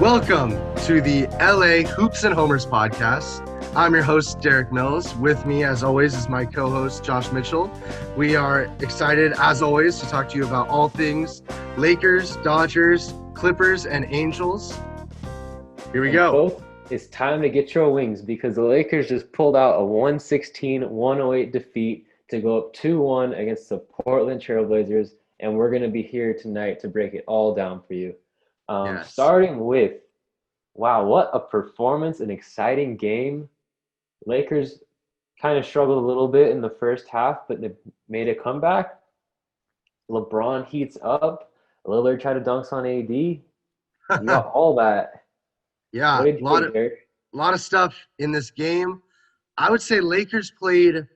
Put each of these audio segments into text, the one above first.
Welcome to the LA Hoops and Homers podcast. I'm your host, Derek Mills. With me, as always, is my co-host, Josh Mitchell. We are excited, as always, to talk to you about all things Lakers, Dodgers, Clippers, and Angels. Here we go. It's time to get your wings because the Lakers just pulled out a 116-108 defeat to go up 2-1 against the Portland Trailblazers, and we're going to be here tonight to break it all down for you. Yes. Starting with, wow, what a performance, an exciting game. Lakers kind of struggled a little bit in the first half, but they made a comeback. LeBron heats up. Lillard tried to dunk on AD. You got all that. Yeah, a lot of stuff in this game. I would say Lakers played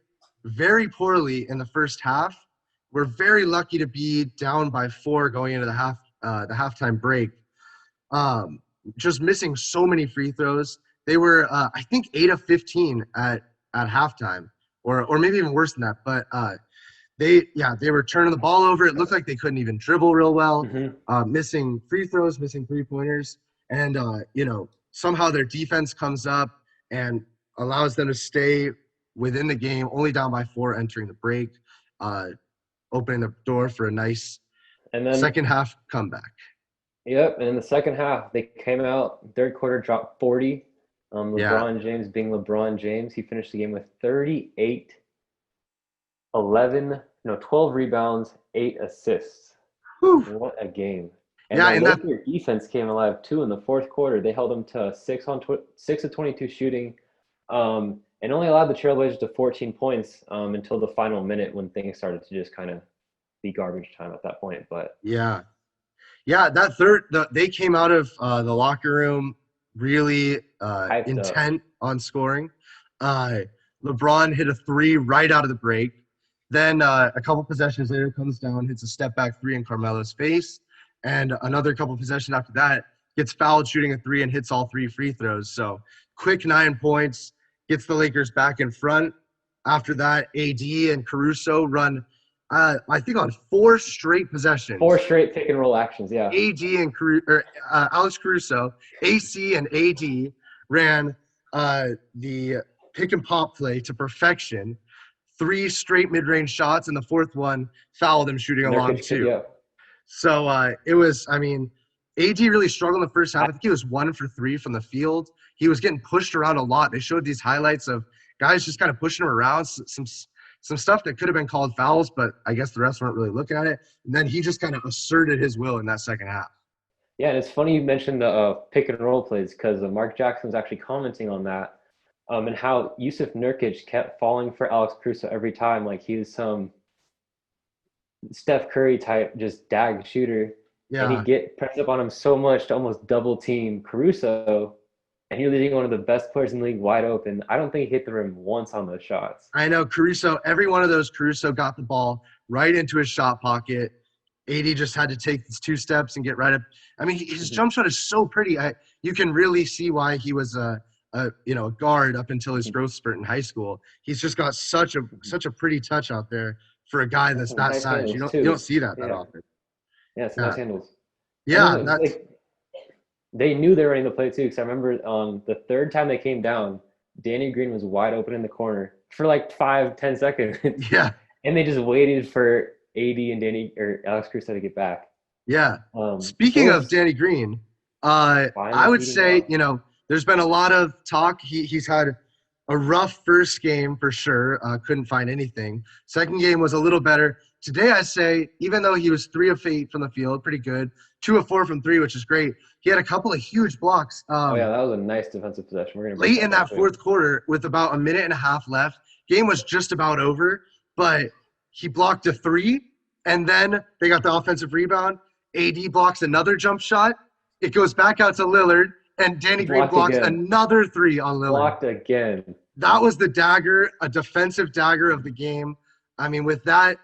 very poorly in the first half. We're very lucky to be down by 4 going into the halftime break. Just missing so many free throws. They were, I think, 8 of 15 at halftime, or maybe even worse than that. But they were turning the ball over. It looked like they couldn't even dribble real well. Missing free throws, missing 3-pointers, and somehow their defense comes up and allows them to stay within the game, only down by 4 entering the break, opening the door for a nice second half comeback. Yep, and in the second half, they came out, third quarter, dropped 40. LeBron James being LeBron James, he finished the game with 38, 12 rebounds, 8 assists. Whew. What a game. And their defense came alive, too, in the fourth quarter. They held them to 6 of 22 shooting and only allowed the Trailblazers to 14 points until the final minute when things started to just kind of be garbage time at that point. But Yeah, they came out of the locker room really intent on scoring. LeBron hit a 3 right out of the break. Then a couple possessions later comes down, hits a step-back 3 in Carmelo's face. And another couple possessions after that, gets fouled shooting a 3 and hits all 3 free throws. So quick 9 points, gets the Lakers back in front. After that, AD and Caruso run – I think on 4 straight possessions. 4 straight pick and roll actions, yeah. AD and Alex Caruso, AC and AD ran the pick and pop play to perfection. 3 straight mid-range shots, and the 4th one fouled him shooting a long 2. Yeah. So it was, AD really struggled in the first half. I think he was 1 for 3 from the field. He was getting pushed around a lot. They showed these highlights of guys just kind of pushing him around, some stuff that could have been called fouls, but I guess the refs weren't really looking at it. And then he just kind of asserted his will in that second half. Yeah, and it's funny you mentioned the pick and roll plays because Mark Jackson was actually commenting on that and how Yusuf Nurkic kept falling for Alex Caruso every time. Like he was some Steph Curry type, just dag shooter. Yeah. And he'd get pressed up on him so much to almost double team Caruso. And he was leaving one of the best players in the league wide open. I don't think he hit the rim once on those shots. I know Caruso, every one of those, Caruso got the ball right into his shot pocket. AD just had to take these 2 steps and get right up. His jump shot is so pretty. You can really see why he was a guard up until his growth spurt in high school. He's just got such a pretty touch out there for a guy that's that size. You don't see that often. Yeah, it's nice handles. Yeah, they knew they were running the play too, because I remember the third time they came down, Danny Green was wide open in the corner for like 5-10 seconds. Yeah. And they just waited for AD and Alex Caruso to get back. Yeah. Speaking of Danny Green, I would say, there's been a lot of talk. He's had a rough first game for sure. Couldn't find anything. Second game was a little better. Today, I say, even though he was 3 of 8 from the field, pretty good. 2 of 4 from 3, which is great. He had a couple of huge blocks. That was a nice defensive possession. Late in that fourth quarter, with about a minute and a half left, game was just about over, but he blocked a 3, and then they got the offensive rebound. AD blocks another jump shot. It goes back out to Lillard, and Danny Green blocks another 3 on Lillard. Blocked again. That was the dagger, a defensive dagger of the game. With that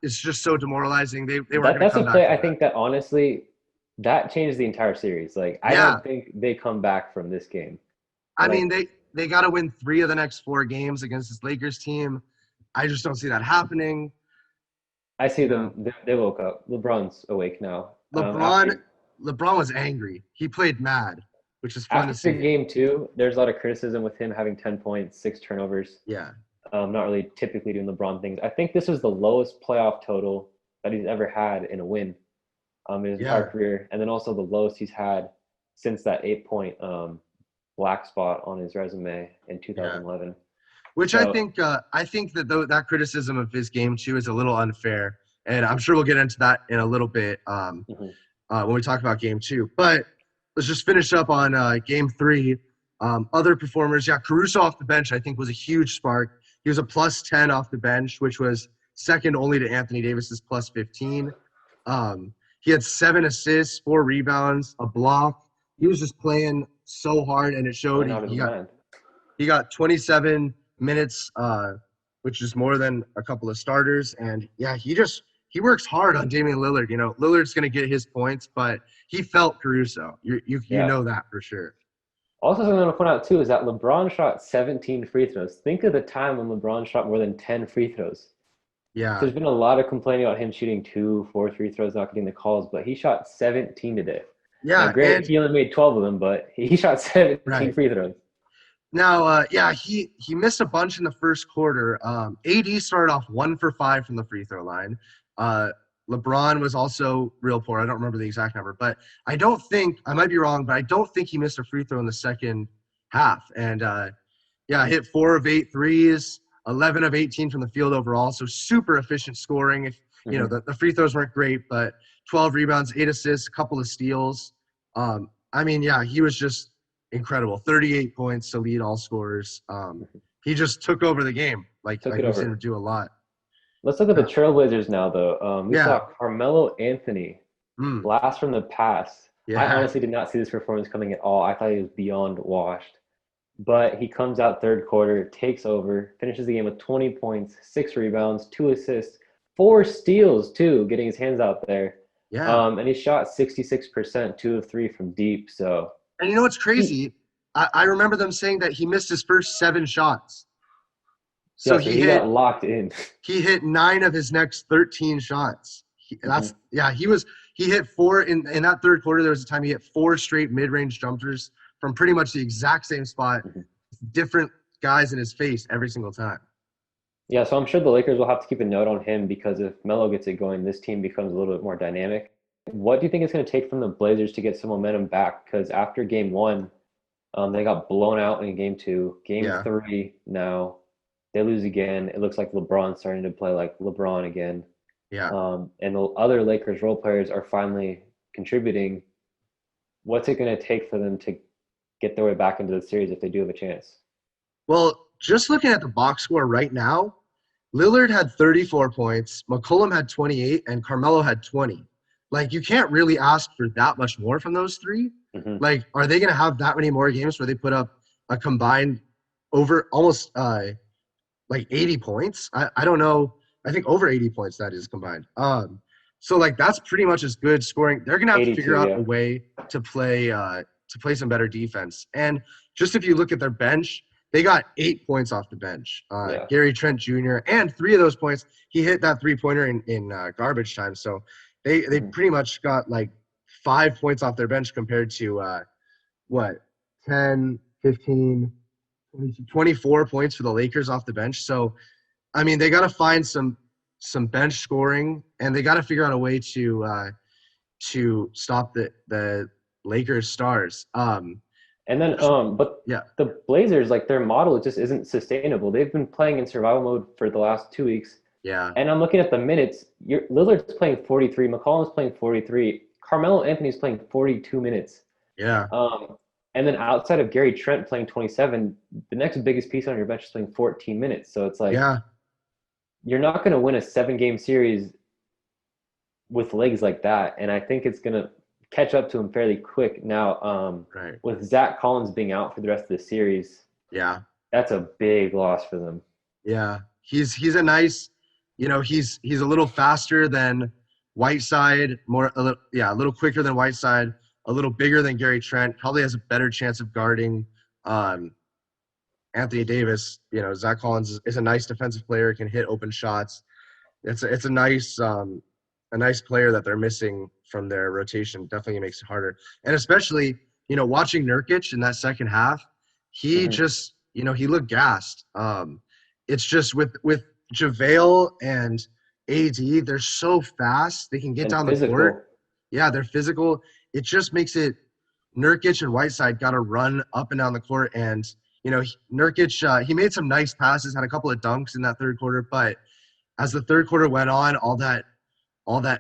is just so demoralizing. They were going to come back. I think that honestly, that changed the entire series. I don't think they come back from this game. They got to win 3 of the next 4 games against this Lakers team. I just don't see that happening. I see them. They woke up. LeBron's awake now. LeBron was angry. He played mad, which is fun to After see. game 2, there's a lot of criticism with him having 10 points, 6 turnovers. Yeah. Not really typically doing LeBron things. I think this was the lowest playoff total that he's ever had in a win in his entire career. And then also the lowest he's had since that 8-point black spot on his resume in 2011. Yeah. Which so, I think that that criticism of his game 2 is a little unfair. And I'm sure we'll get into that in a little bit when we talk about game 2. But let's just finish up on game 3. Other performers, Caruso off the bench I think was a huge spark. He was a plus 10 off the bench, which was second only to Anthony Davis's plus 15. He had 7 assists, 4 rebounds, a block. He was just playing so hard, and it showed. He got 27 minutes, which is more than a couple of starters. And, he works hard on Damian Lillard. You know, Lillard's going to get his points, but he felt Caruso. You know that for sure. Also, something I want to point out, too, is that LeBron shot 17 free throws. Think of the time when LeBron shot more than 10 free throws. Yeah. There's been a lot of complaining about him shooting 2, 4 free throws, not getting the calls, but he shot 17 today. Yeah. Now, granted, he only made 12 of them, but he shot 17 free throws. Now, he missed a bunch in the first quarter. AD started off 1 for 5 from the free throw line. LeBron was also real poor. I don't remember the exact number, but I might be wrong, but I don't think he missed a free throw in the second half. And, hit 4 of 8 threes, 11 of 18 from the field overall. So super efficient scoring. If the free throws weren't great, but 12 rebounds, 8 assists, a couple of steals. He was just incredible. 38 points to lead all scorers. He just took over the game. He was going to do a lot. Let's look at the Trailblazers now, though. We saw Carmelo Anthony blast from the pass. Yeah. I honestly did not see this performance coming at all. I thought he was beyond washed. But he comes out third quarter, takes over, finishes the game with 20 points, 6 rebounds, 2 assists, 4 steals, too, getting his hands out there. Yeah. And he shot 66%, 2 of 3 from deep. So. And you know what's crazy? I remember them saying that he missed his first 7 shots. So he got locked in. He hit 9 of his next 13 shots. He hit 4 in that third quarter. There was a time he hit 4 straight mid-range jumpers from pretty much the exact same spot, different guys in his face every single time. Yeah, so I'm sure the Lakers will have to keep a note on him because if Melo gets it going, this team becomes a little bit more dynamic. What do you think it's going to take from the Blazers to get some momentum back? Because after game 1, they got blown out in game 2. Game 3 now. They lose again. It looks like LeBron's starting to play like LeBron again. Yeah. And the other Lakers role players are finally contributing. What's it going to take for them to get their way back into the series if they do have a chance? Well, just looking at the box score right now, Lillard had 34 points, McCollum had 28, and Carmelo had 20. You can't really ask for that much more from those 3. Mm-hmm. Are they going to have that many more games where they put up a combined over almost 80 points? I don't know. I think over 80 points that is combined. So that's pretty much as good scoring. They're gonna have to figure out a way to play some better defense. And just if you look at their bench, they got 8 points off the bench. Gary Trent Jr. and 3 of those points he hit that 3-pointer in garbage time. So they pretty much got 5 points off their bench compared to 10, 15. 24 points for the Lakers off the bench. So, they got to find some bench scoring, and they got to figure out a way to stop the Lakers stars. The Blazers, their model just isn't sustainable. They've been playing in survival mode for the last 2 weeks. Yeah. And I'm looking at the minutes. Lillard's playing 43. McCollum's playing 43. Carmelo Anthony's playing 42 minutes. Yeah. And then outside of Gary Trent playing 27, the next biggest piece on your bench is playing 14 minutes. So it's you're not going to win a 7-game series with legs like that. And I think it's going to catch up to him fairly quick. Now, with Zach Collins being out for the rest of the series, that's a big loss for them. Yeah, he's a nice, he's a little faster than Whiteside, a little quicker than Whiteside. A little bigger than Gary Trent, probably has a better chance of guarding Anthony Davis. Zach Collins is a nice defensive player, can hit open shots. It's a nice player that they're missing from their rotation definitely makes it harder. And especially, watching Nurkic in that second half, he just, he looked gassed. It's just with JaVale and AD, they're so fast. They can get down the court. Yeah, they're physical. It just makes it Nurkic and Whiteside got to run up and down the court. And, Nurkic, he made some nice passes, had a couple of dunks in that third quarter. But as the third quarter went on, all that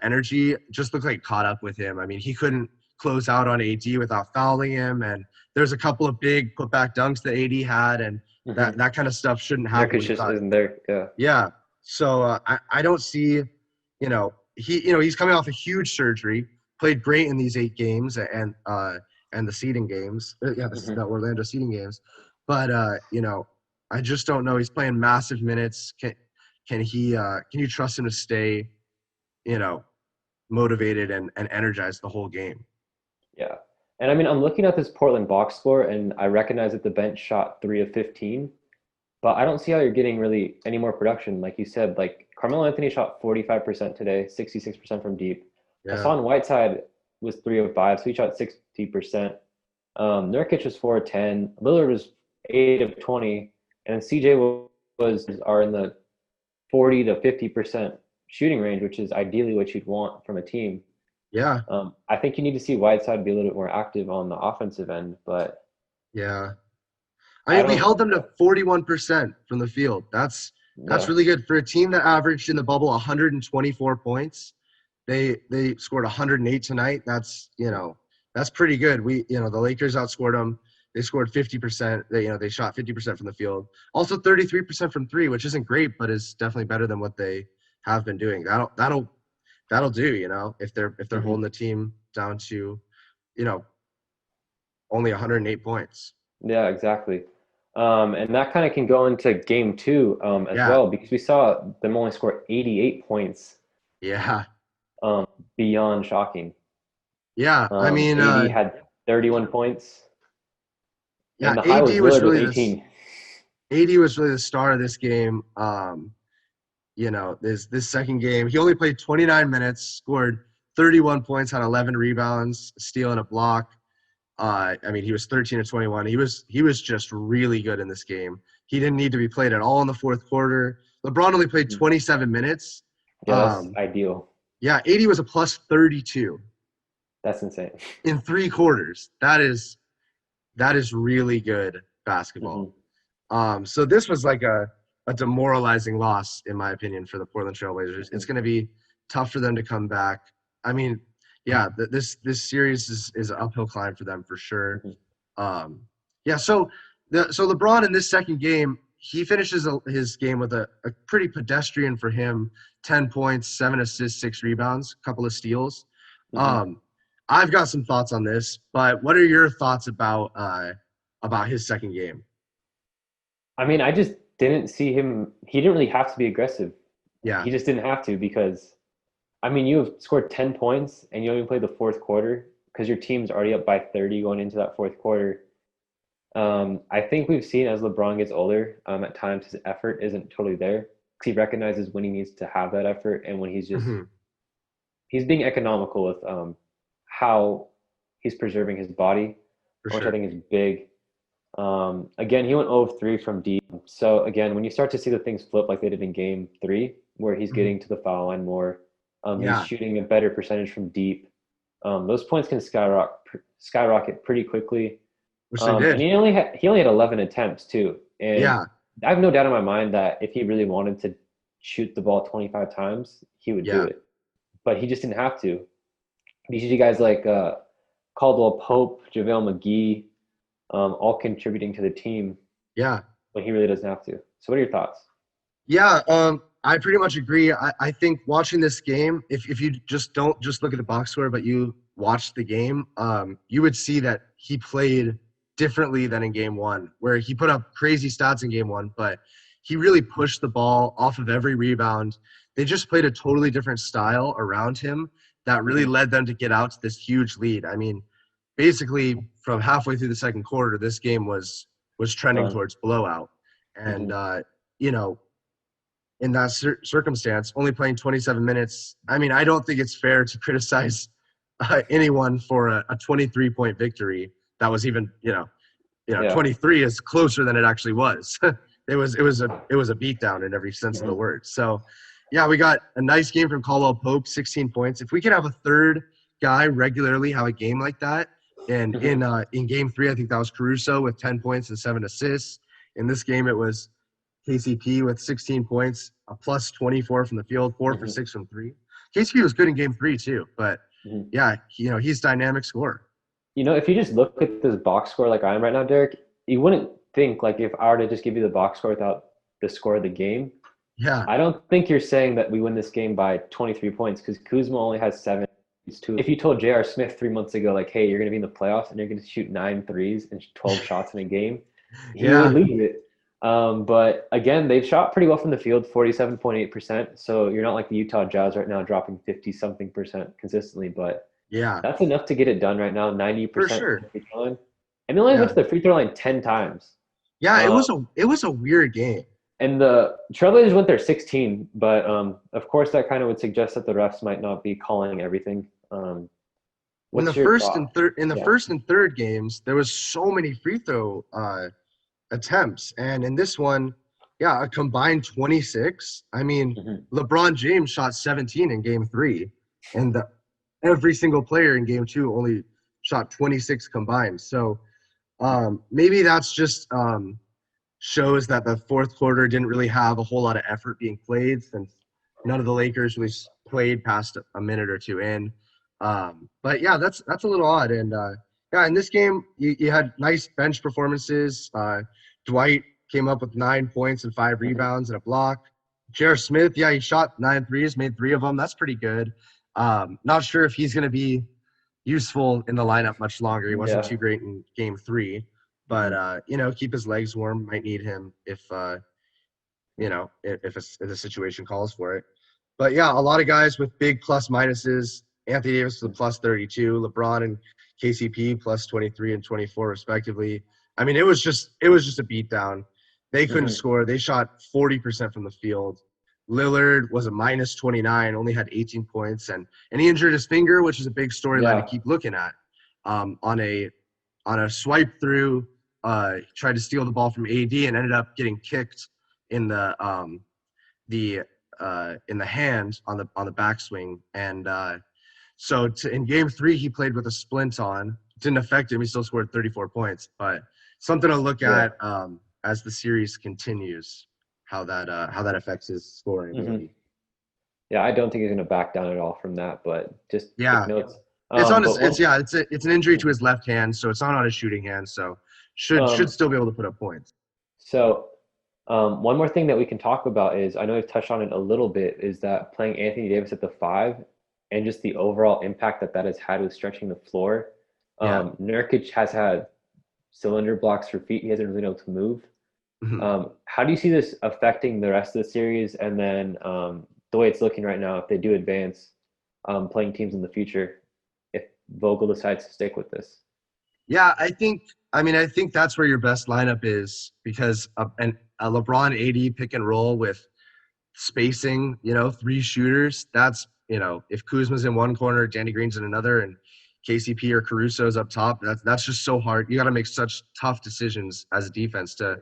energy just looked like it caught up with him. I mean, he couldn't close out on AD without fouling him. And there's a couple of big putback dunks that AD had. And that kind of stuff shouldn't happen. Nurkic just isn't there. Yeah. Yeah. So I don't see, he's coming off a huge surgery, played great in these 8 games and the seeding games. The Orlando seeding games. But, I just don't know. He's playing massive minutes. Can you trust him to stay, motivated and energized the whole game? Yeah. And I mean, I'm looking at this Portland box score, and I recognize that the bench shot 3 of 15, but I don't see how you're getting really any more production. Like you said, like Carmelo Anthony shot 45% today, 66% from deep. Yeah. Hassan Whiteside was 3 of 5, so he shot 60%. Nurkic was 4 of 10. Lillard was 8 of 20, and CJ are in the 40 to 50% shooting range, which is ideally what you'd want from a team. Yeah. I think you need to see Whiteside be a little bit more active on the offensive end, but yeah. I mean, we held them to 41% from the field. That's really good for a team that averaged in the bubble 124 points. They scored 108 tonight. That's pretty good. The Lakers outscored them. They scored 50%. They shot 50% from the field. Also 33% from 3, which isn't great, but is definitely better than what they have been doing. That'll do, if they're holding the team down to, only 108 points. Yeah, exactly. And that kind of can go into game 2 as well, because we saw them only score 88 points. Yeah. Beyond shocking. Yeah, I mean, AD had 31 points. Yeah, and the high AD was really 18. AD was really the star of this game. This second game, he only played 29 minutes, scored 31 points, had 11 rebounds, a steal and a block. He was 13 of 21. He was just really good in this game. He didn't need to be played at all in the fourth quarter. LeBron only played 27 minutes. Yeah, that's ideal. Yeah, AD was a plus 32. That's insane. In 3 quarters. That is really good basketball. So this was like a demoralizing loss, in my opinion, for the Portland Trail Blazers. It's going to be tough for them to come back. I mean, yeah, this series is an uphill climb for them for sure. So LeBron in this second game, he finishes his game with a pretty pedestrian for him, 10 points, 7 assists, 6 rebounds, a couple of steals. I've got some thoughts on this, but what are your thoughts about his second game? I mean, I just didn't see him. He didn't really have to be aggressive. Yeah. He just didn't have to because, I mean, you have scored 10 points and you only played the fourth quarter because your team's already up by 30 going into that fourth quarter. I think we've seen as LeBron gets older, at times his effort isn't totally there because he recognizes when he needs to have that effort and when he's just he's being economical with how he's preserving his body, which I think is big. Again, he went 0 of 3 from deep. So again, when you start to see the things flip like they did in game 3, where he's getting to the foul line more, he's shooting a better percentage from deep. Those points can skyrocket pretty quickly. Which they did. And he only had 11 attempts too. And I have no doubt in my mind that if he really wanted to shoot the ball 25 times, he would do it. But he just didn't have to. You see guys like Caldwell Pope, JaVale McGee, all contributing to the team. Yeah. When he really doesn't have to. So what are your thoughts? Yeah, I pretty much agree. I think watching this game, if you don't just look at the box score, but you watch the game, you would see that he played differently than in game 1, where he put up crazy stats in game 1, but he really pushed the ball off of every rebound. They just played a totally different style around him that really led them to get out to this huge lead. I mean, basically from halfway through the second quarter, this game was trending towards blowout. And, in that circumstance, only playing 27 minutes, I mean, I don't think it's fair to criticize anyone for a 23-point victory. That was even, Yeah. 23 is closer than it actually was. It was a beatdown in every sense of the word. So, yeah, we got a nice game from Caldwell Pope, 16 points. If we could have a third guy regularly have a game like that, and in game 3, I think that was Caruso with 10 points and 7 assists. In this game, it was KCP with 16 points, a plus 24 from the field, 4 for 6 from 3. KCP was good in game 3 too, but yeah, he's dynamic scorer. If you just look at this box score like I am right now, Derek, you wouldn't think, like, if I were to just give you the box score without the score of the game, Yeah. I don't think you're saying that we win this game by 23 points because Kuzma only has 7. If you told J.R. Smith 3 months ago, like, hey, you're going to be in the playoffs and you're going to shoot 9 threes and 12 shots in a game, he would leave it. But again, they've shot pretty well from the field, 47.8%. So you're not like the Utah Jazz right now dropping 50-something% consistently, but yeah, that's enough to get it done right now, 90% for sure. free throw line. And they only went to the free throw line 10 times. Yeah, it was a weird game. And the Trailblazers went there 16, but of course that kind of would suggest that the refs might not be calling everything. In the first and third games, there was so many free throw attempts, and in this one, a combined 26. I mean, LeBron James shot 17 in game 3, and every single player in game 2 only shot 26 combined. So maybe that's just shows that the fourth quarter didn't really have a whole lot of effort being played since none of the Lakers really played past a minute or two in. But yeah, that's a little odd. And in this game, you had nice bench performances. Dwight came up with 9 points and 5 rebounds and a block. J.R. Smith, he shot 9 threes, made 3 of them. That's pretty good. Not sure if he's going to be useful in the lineup much longer. He wasn't too great in game 3. But, keep his legs warm. Might need him if the situation calls for it. But, yeah, a lot of guys with big plus minuses. Anthony Davis with plus 32, LeBron and KCP plus 23 and 24 respectively. I mean, it was just a beatdown. They couldn't score. They shot 40% from the field. Lillard was a minus 29, only had 18 points, and he injured his finger, which is a big storyline to keep looking at. On a swipe through, tried to steal the ball from AD and ended up getting kicked in the hand on the backswing. And so in game 3, he played with a splint on. Didn't affect him. He still scored 34 points. But something to look at as the series continues, how that affects his scoring ability. Yeah, I don't think he's going to back down at all from that. But just take notes. It's an injury to his left hand, so it's not on his shooting hand. So should still be able to put up points. So one more thing that we can talk about is, I know we've touched on it a little bit, is that playing Anthony Davis at the 5 and just the overall impact that has had with stretching the floor. Nurkic has had cylinder blocks for feet. He hasn't really been able to move. How do you see this affecting the rest of the series? And then the way it's looking right now, if they do advance, playing teams in the future, if Vogel decides to stick with this? Yeah, I think that's where your best lineup is, because a LeBron AD pick and roll with spacing, 3 shooters, that's, if Kuzma's in one corner, Danny Green's in another, and KCP or Caruso's up top, that's just so hard. You got to make such tough decisions as a defense to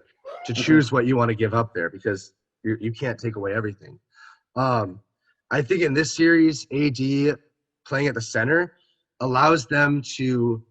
choose what you want to give up there, because you can't take away everything. I think in this series, AD playing at the center allows them to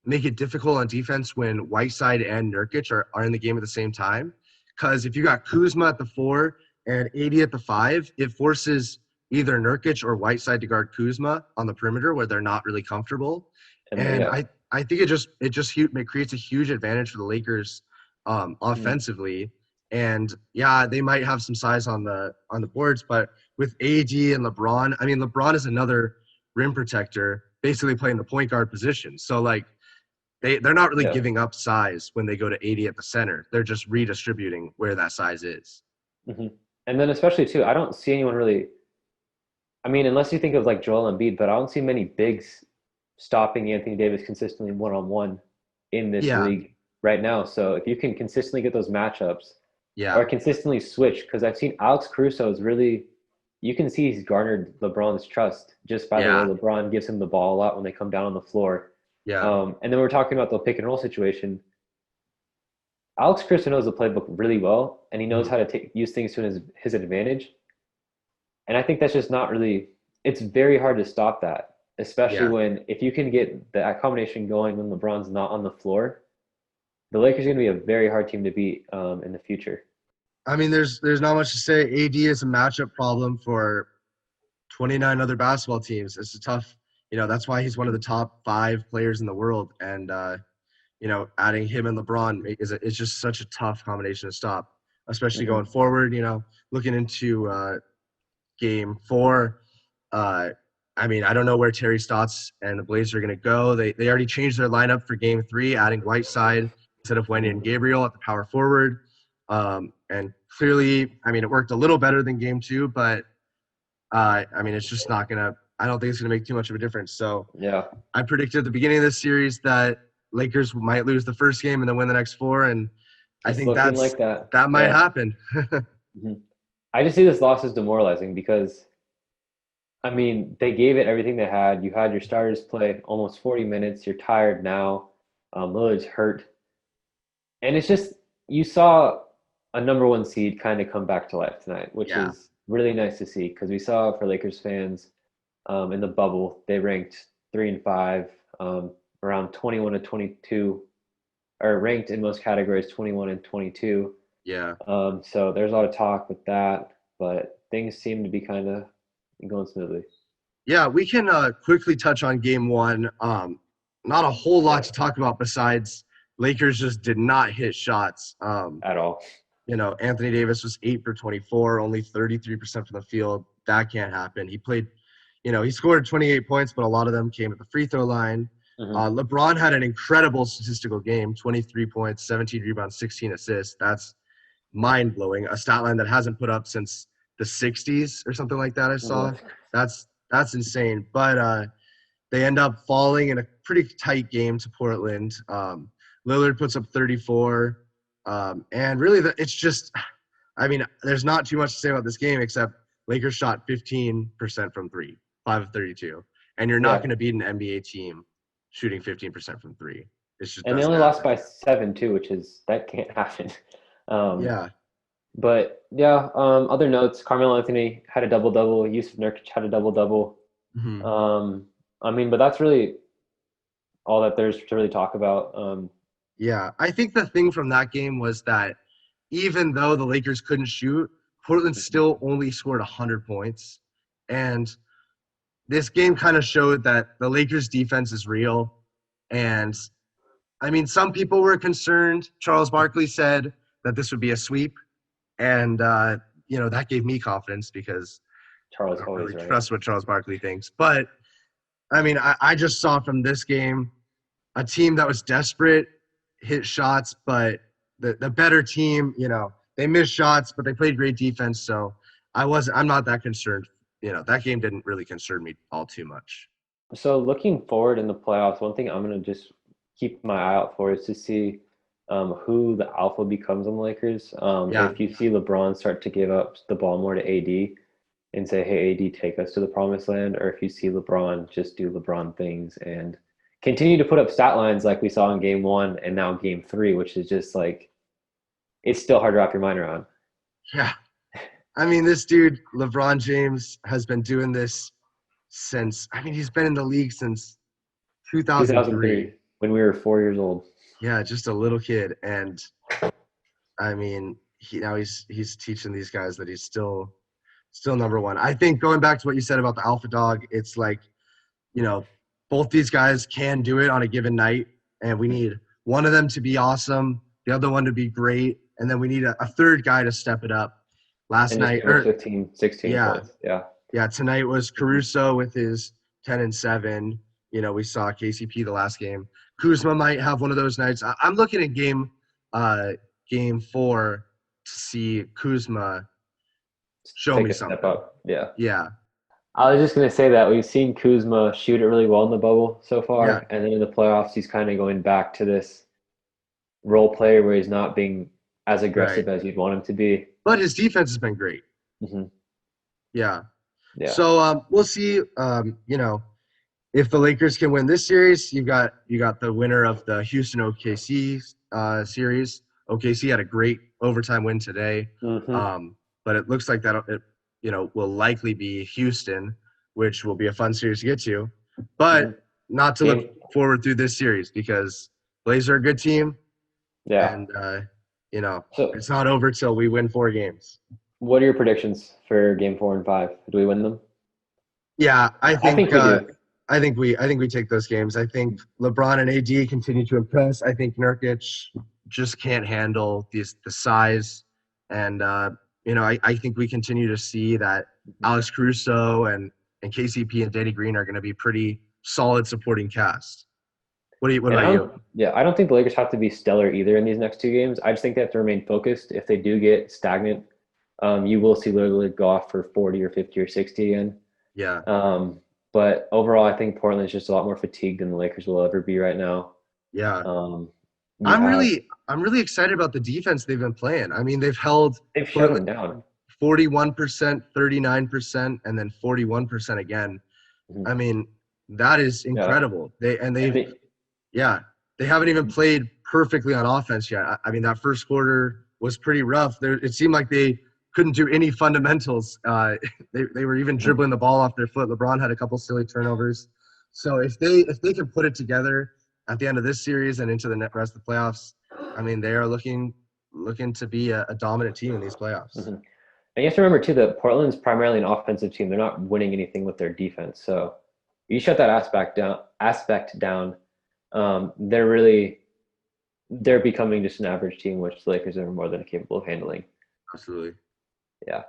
make it difficult on defense when Whiteside and Nurkic are in the game at the same time. Because if you got Kuzma at the 4 and AD at the 5, it forces either Nurkic or Whiteside to guard Kuzma on the perimeter where they're not really comfortable. And I think it creates a huge advantage for the Lakers offensively. And they might have some size on the boards, but with AD and LeBron, I mean, LeBron is another rim protector, basically playing the point guard position. So like they're not really giving up size when they go to AD at the center. They're just redistributing where that size is. And then especially too, I don't see anyone really. I mean, unless you think of like Joel Embiid, but I don't see many bigs stopping Anthony Davis consistently one-on-one in this league right now. So if you can consistently get those matchups, or consistently switch, because I've seen Alex Caruso is really you can see he's garnered LeBron's trust just by the way Yeah. LeBron gives him the ball a lot when they come down on the floor. Yeah. And then we're talking about the pick and roll situation. Alex Caruso knows the playbook really well, and he knows Mhm. how to use things to his advantage. And I think that's just not really. It's very hard to stop that, especially Yeah. when if you can get that combination going when LeBron's not on the floor, the Lakers are going to be a very hard team to beat in the future. I mean, there's not much to say. AD is a matchup problem for 29 other basketball teams. It's a tough, that's why he's one of the top 5 players in the world. And adding him and LeBron it's just such a tough combination to stop, especially Mm-hmm. going forward. Looking into Game 4. I mean, I don't know where Terry Stotts and the Blazers are going to go. They already changed their lineup for Game 3, adding Whiteside instead of Wendy and Gabriel at the power forward. And clearly, I mean, it worked a little better than Game 2, but I mean, it's just not going to – I don't think it's going to make too much of a difference. So Yeah, I predicted at the beginning of this series that Lakers might lose the first game and then win the next 4, and I it's think looking like that. that might Yeah. happen. Mm-hmm. I just see this loss as demoralizing because, I mean, they gave it everything they had. You had your starters play almost 40 minutes. You're tired now. Lillard's hurt. And it's just, you saw a number one seed kind of come back to life tonight, which Yeah. is really nice to see because we saw for Lakers fans in the bubble, they ranked 3 and 5, around 21 to 22, or ranked in most categories 21 and 22. Yeah. So there's a lot of talk with that, but things seem to be kind of going smoothly. Yeah, we can quickly touch on Game 1. Not a whole lot to talk about besides Lakers just did not hit shots. At all. Anthony Davis was 8 for 24, only 33% from the field. That can't happen. He played, he scored 28 points, but a lot of them came at the free throw line. Mm-hmm. LeBron had an incredible statistical game, 23 points, 17 rebounds, 16 assists. That's mind-blowing. A stat line that hasn't put up since the 60s or something like that I saw. Mm-hmm. That's insane. But they end up falling in a pretty tight game to Portland. Lillard puts up 34. And really, it's just – I mean, there's not too much to say about this game except Lakers shot 15% from 3, 5 of 32. And you're not going to beat an NBA team shooting 15% from 3. It's just and they only lost by 7 too, that can't happen. Yeah. But yeah, other notes: Carmelo Anthony had a double-double. Yusuf Nurkic had a double-double. Mm-hmm. I mean, but that's really all that there's to really talk about. Yeah, I think the thing from that game was that even though the Lakers couldn't shoot, Portland still only scored 100 points. And this game kind of showed that the Lakers defense is real. And I mean, some people were concerned. Charles Barkley said that this would be a sweep. And, that gave me confidence because Charles I don't always really right. trust what Charles Barkley thinks. But, I mean, I just saw from this game a team that was desperate, hit shots, but the better team, they missed shots, but they played great defense. So I'm not that concerned. That game didn't really concern me all too much. So looking forward in the playoffs, one thing I'm going to just keep my eye out for is to see who the alpha becomes on the Lakers. If you see LeBron start to give up the ball more to AD and say, hey, AD, take us to the promised land, or if you see LeBron just do LeBron things and continue to put up stat lines like we saw in Game 1 and now Game 3, which is just like, it's still hard to wrap your mind around. Yeah. I mean, this dude, LeBron James, has been doing this since – I mean, he's been in the league since 2003. When we were 4 years old. Yeah, just a little kid. And, I mean, he's teaching these guys that he's still number one. I think going back to what you said about the alpha dog, it's like, both these guys can do it on a given night, and we need one of them to be awesome, the other one to be great, and then we need a third guy to step it up. Last night, 15, 16 points. Yeah, tonight was Caruso with his 10 and 7. We saw KCP the last game. Kuzma might have one of those nights. I'm looking at game 4 to see Kuzma show me something. Step up. Yeah. I was just going to say that we've seen Kuzma shoot it really well in the bubble so far, and then in the playoffs, he's kind of going back to this role player where he's not being as aggressive as you'd want him to be. But his defense has been great. Mm-hmm. Yeah. Yeah. So we'll see. You know, if the Lakers can win this series, you got the winner of the Houston OKC series. OKC had a great overtime win today, but it looks like that it will likely be Houston, which will be a fun series to get to. But not to look forward through this series because Blazers are a good team. Yeah. And so it's not over till we win 4 games. What are your predictions for game 4 and 5? Do we win them? Yeah, I think we do. I think we take those games. I think LeBron and AD continue to impress. I think Nurkic just can't handle the size, and I think we continue to see that Alex Caruso and KCP and Danny Green are going to be pretty solid supporting cast. What about you? Yeah, I don't think the Lakers have to be stellar either in these next 2 games. I just think they have to remain focused. If they do get stagnant, you will see Lillard go off for 40 or 50 or 60 again. Yeah. But overall, I think Portland is just a lot more fatigued than the Lakers will ever be right now. Yeah. I'm really excited about the defense they've been playing. I mean, they've shut them down 41%, 39%, and then 41% again. Mm-hmm. I mean, that is incredible. Yeah. They haven't even played perfectly on offense yet. I mean, that first quarter was pretty rough. It seemed like they couldn't do any fundamentals. They were even dribbling the ball off their foot. LeBron had a couple silly turnovers. So if they can put it together at the end of this series and into the rest of the playoffs, I mean, they are looking to be a dominant team in these playoffs. Mm-hmm. And you have to remember too that Portland's primarily an offensive team. They're not winning anything with their defense. So you shut that aspect down. They're becoming just an average team, which the Lakers are more than capable of handling. Absolutely. Yeah.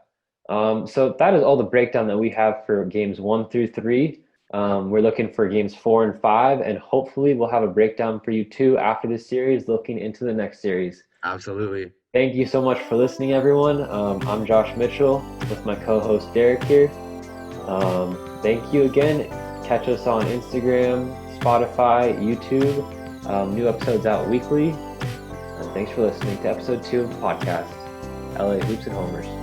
So that is all the breakdown that we have for games 1 through 3. We're looking for games 4 and 5, and hopefully we'll have a breakdown for you too after this series, looking into the next series. Absolutely. Thank you so much for listening, everyone. I'm Josh Mitchell with my co-host Derek here. Thank you again. Catch us on Instagram, Spotify, YouTube. New episodes out weekly. And thanks for listening to episode 2 of the podcast, LA Hoops and Homers.